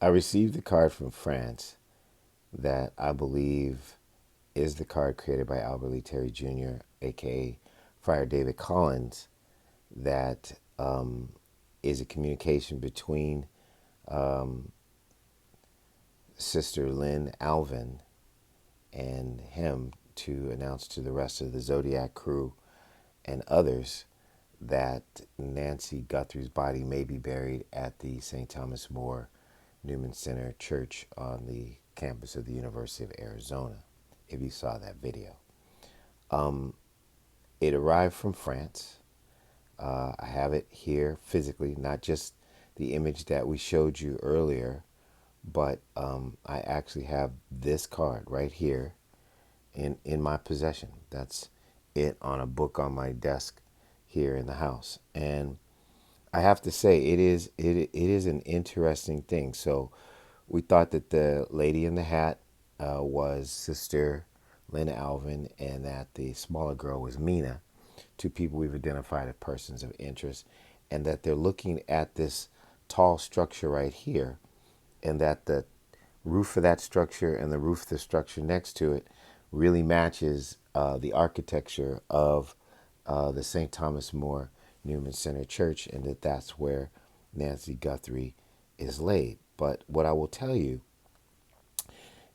I received a card from France that I believe is the card created by Albert Lee Terry Jr., aka Friar David Collins, that is a communication between Sister Lynn Alvin and him to announce to the rest of the Zodiac crew and others that Nancy Guthrie's body may be buried at the St. Thomas More Newman Center Church on the campus of the University of Arizona, if you saw that video. It arrived from France. I have it here physically, not just the image that we showed you earlier, but I actually have this card right here in my possession. That's it on a book on my desk here in the house. And I have to say, it is an interesting thing. So we thought that the lady in the hat was Sister Lynn Alvin, and that the smaller girl was Mina, two people we've identified as persons of interest, and that they're looking at this tall structure right here, and that the roof of that structure and the roof of the structure next to it really matches the architecture of the St. Thomas More Newman Center Church, and that that's where Nancy Guthrie is laid. But what I will tell you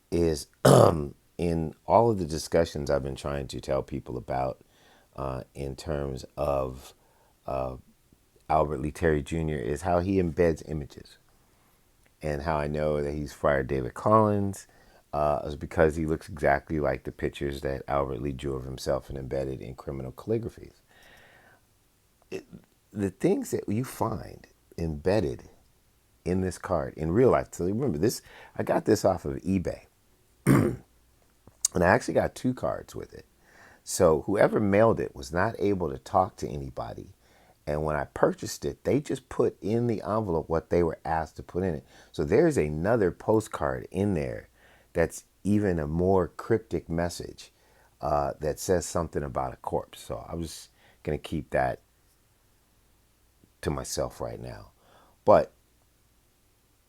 is in all of the discussions I've been trying to tell people about in terms of Albert Lee Terry Jr. is how he embeds images. And how I know that he's Friar David Collins is because he looks exactly like the pictures that Albert Lee drew of himself and embedded in criminal calligraphies. The things that you find embedded in this card in real life. So remember this, I got this off of eBay. And I actually got two cards with it. So whoever mailed it was not able to talk to anybody. And when I purchased it, they just put in the envelope what they were asked to put in it. So there's another postcard in there that's even a more cryptic message that says something about a corpse. So I was going to keep that to myself right now. But,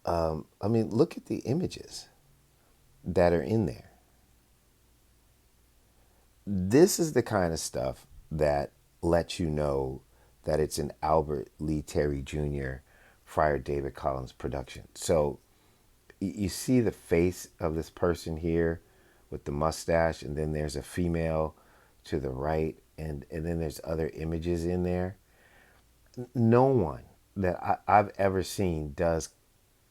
I mean, look at the images that are in there. This is the kind of stuff that lets you know that it's an Albert Lee Terry Jr. Friar David Collins production. So you see the face of this person here with the mustache, and then there's a female to the right, and then there's other images in there. No one that I've ever seen does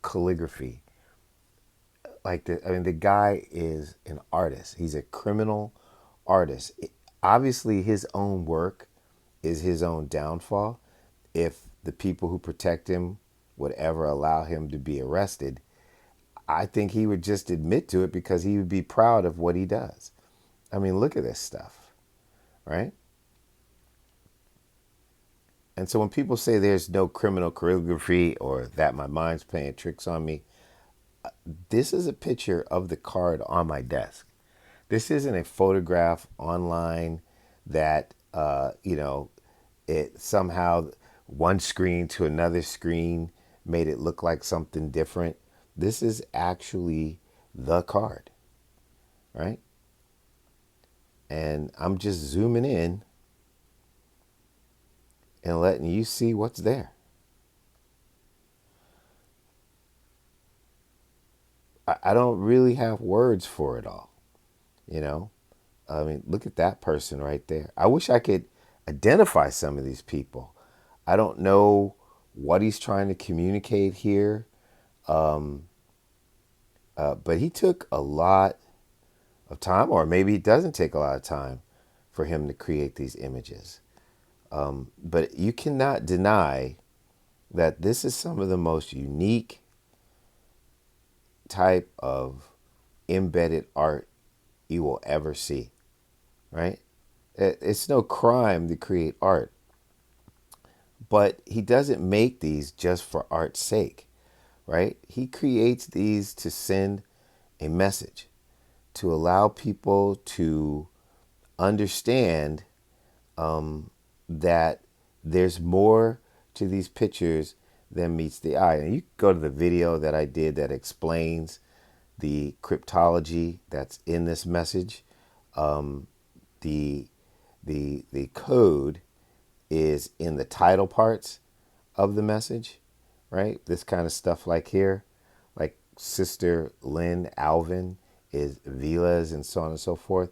calligraphy like the. I mean, the guy is an artist. He's a criminal artist. Obviously, his own work is his own downfall. If the people who protect him would ever allow him to be arrested, I think he would just admit to it because he would be proud of what he does. I mean, look at this stuff, right? And so when people say there's no criminal calligraphy or that my mind's playing tricks on me, this is a picture of the card on my desk. This isn't a photograph online that, it somehow one screen to another screen made it look like something different. This is actually the card, right? And I'm just zooming in and letting you see what's there. I don't really have words for it all, you know? I mean, look at that person right there. I wish I could identify some of these people. I don't know what he's trying to communicate here, but he took a lot of time, or maybe it doesn't take a lot of time for him to create these images. But you cannot deny that this is some of the most unique type of embedded art you will ever see, right? It's no crime to create art, but he doesn't make these just for art's sake, right? He creates these to send a message, to allow people to understand that there's more to these pictures then meets the eye. And you can go to the video that I did that explains the cryptology that's in this message. Um, the the code is in the title parts of the message, right? This kind of stuff like here, like Sister Lynn Alvin is Vilas and so on and so forth.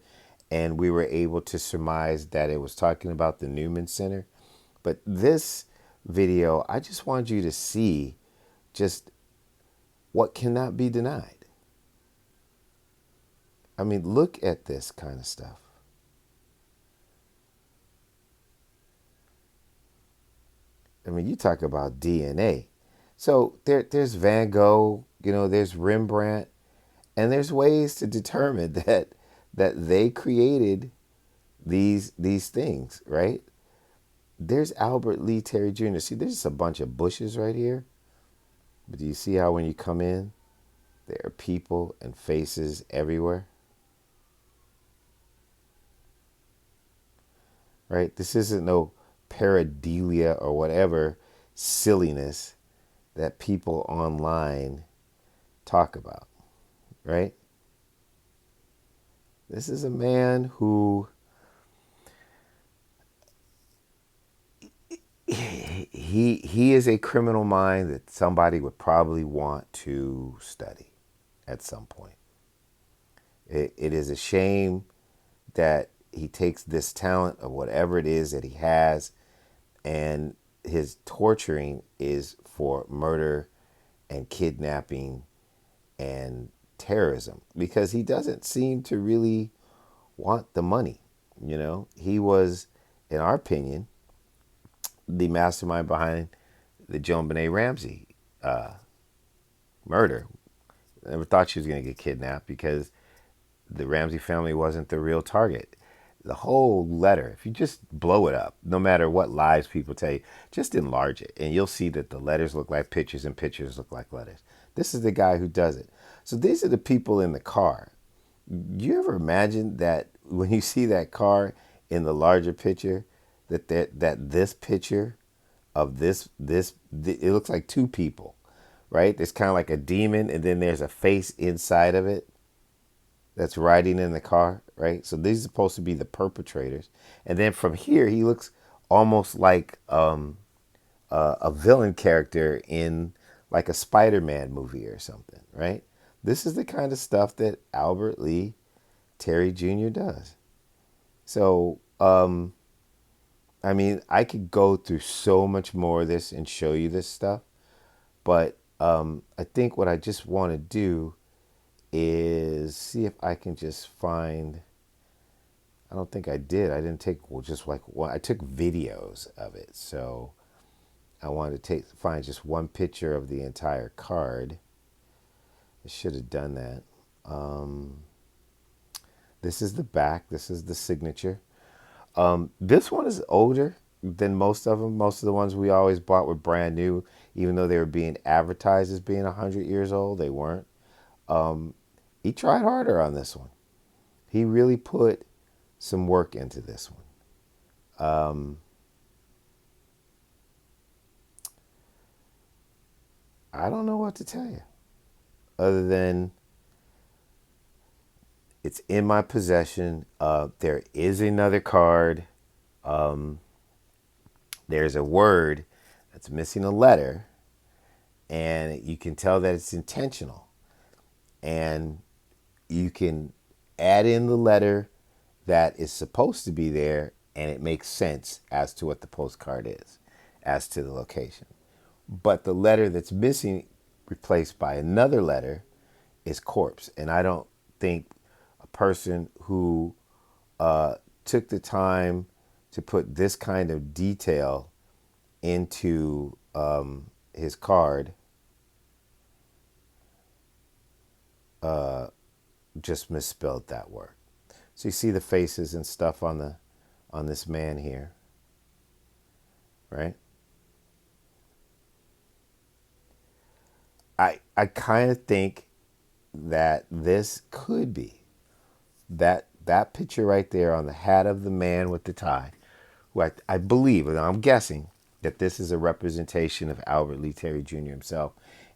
And we were able to surmise that it was talking about the Newman Center. But this video, I just wanted you to see just what cannot be denied. I mean, look at this kind of stuff. I mean, you talk about DNA. So there's Van Gogh, there's Rembrandt, and there's ways to determine that they created these things, right? There's Albert Lee Terry Jr. See, there's just a bunch of bushes right here. But do you see how when you come in, there are people and faces everywhere? Right? This isn't no pareidolia or whatever silliness that people online talk about, right? This is a man who he is a criminal mind that somebody would probably want to study at some point. It is a shame that he takes this talent of whatever it is that he has, and his torturing is for murder and kidnapping and terrorism, because he doesn't seem to really want the money. He was, in our opinion, the mastermind behind the JonBenet Ramsey murder. I never thought she was going to get kidnapped because the Ramsey family wasn't the real target. The whole letter, if you just blow it up, no matter what lies people tell you, just enlarge it, and you'll see that the letters look like pictures and pictures look like letters. This is the guy who does it. So these are the people in the car. You ever imagine that when you see that car in the larger picture, that this picture of this it looks like two people, right? There's kind of like a demon, and then there's a face inside of it that's riding in the car, right? So these are supposed to be the perpetrators. And then from here, he looks almost like a villain character in like a Spider-Man movie or something, right? This is the kind of stuff that Albert Lee Terry Jr. does. So, I mean, I could go through so much more of this and show you this stuff, but I think what I just want to do is see if I can just find. I don't think I did. I didn't take just like one. I took videos of it, so I wanted to find just one picture of the entire card. I should have done that. This is the back. This is the signature. This one is older than most of them. Most of the ones we always bought were brand new, even though they were being advertised as being 100 years old. They weren't. He tried harder on this one. He really put some work into this one. I don't know what to tell you other than it's in my possession. There is another card. There's a word that's missing a letter, and you can tell that it's intentional. And you can add in the letter that is supposed to be there, and it makes sense as to what the postcard is, as to the location. But the letter that's missing, replaced by another letter, is corpse. And I don't think a person who took the time to put this kind of detail into his card just misspelled that word. So you see the faces and stuff on this man here, right? I kind of think that this could be that picture right there on the hat of the man with the tie, who I believe, and I'm guessing, that this is a representation of Albert Lee Terry Jr. himself.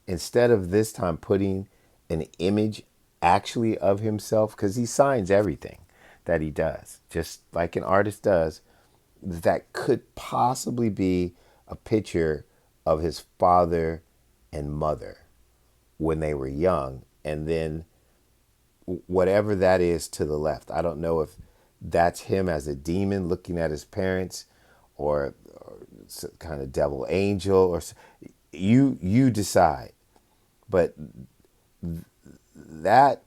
Instead of this time putting an image actually of himself, because he signs everything that he does, just like an artist does, that could possibly be a picture of his father and mother when they were young, and then whatever that is to the left. I don't know if that's him as a demon looking at his parents, or some kind of devil angel, or you decide. But that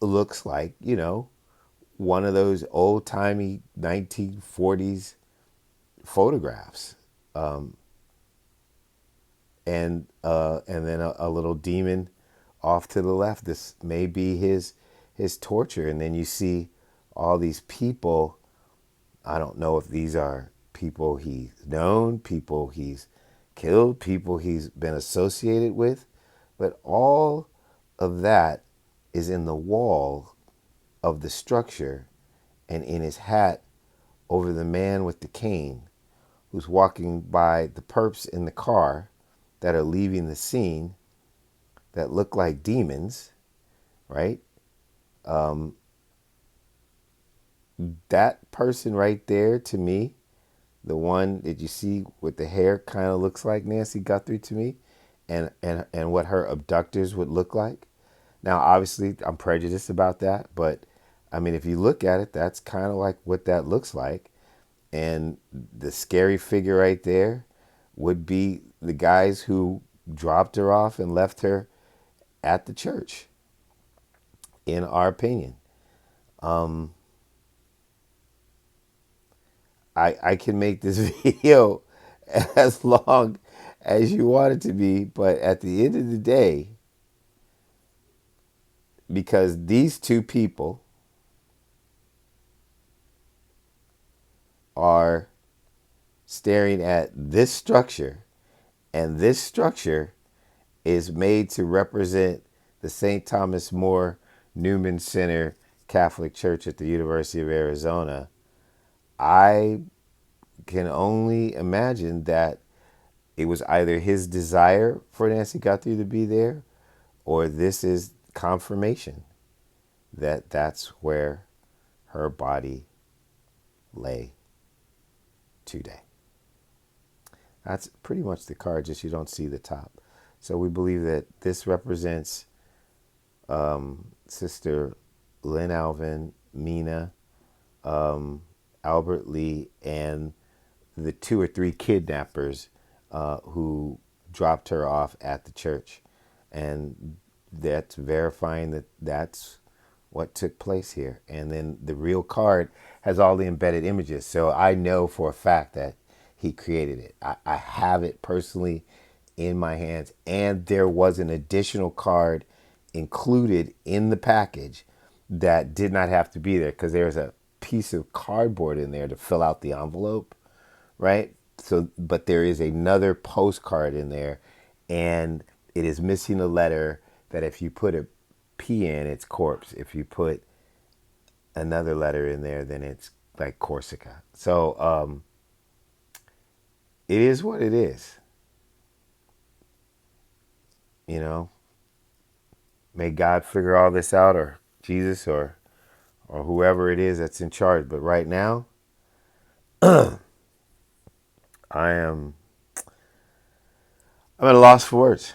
looks like, one of those old timey 1940s photographs, and then a little demon off to the left. This may be his torture, and then you see all these people. I don't know if these are people he's known, people he's killed, people he's been associated with, but all of that is in the wall of the structure and in his hat over the man with the cane who's walking by the perps in the car that are leaving the scene that look like demons, right? That person right there, to me, the one that you see with the hair, kind of looks like Nancy Guthrie to me, and what her abductors would look like. Now, obviously, I'm prejudiced about that, but I mean, if you look at it, that's kind of like what that looks like. And the scary figure right there would be the guys who dropped her off and left her at the church, in our opinion. I can make this video as long as you want it to be, but at the end of the day, because these two people are staring at this structure, and this structure is made to represent the St. Thomas More Newman Center Catholic Church at the University of Arizona, I can only imagine that it was either his desire for Nancy Guthrie to be there, or this is confirmation that that's where her body lay today. That's pretty much the card, just you don't see the top. So we believe that this represents Sister Lynn Alvin, Mina, Albert Lee, and the 2 or 3 kidnappers who dropped her off at the church. And that's verifying that that's what took place here. And then the real card has all the embedded images. So I know for a fact that he created it. I have it personally in my hands. And there was an additional card included in the package that did not have to be there, because there's a piece of cardboard in there to fill out the envelope, right? So, but there is another postcard in there, and it is missing a letter that if you put a P in, it's corpse. If you put another letter in there, then it's like Corsica. So it is what it is. You know, may God figure all this out, or Jesus, or whoever it is that's in charge. But right now, I'm at a loss for words.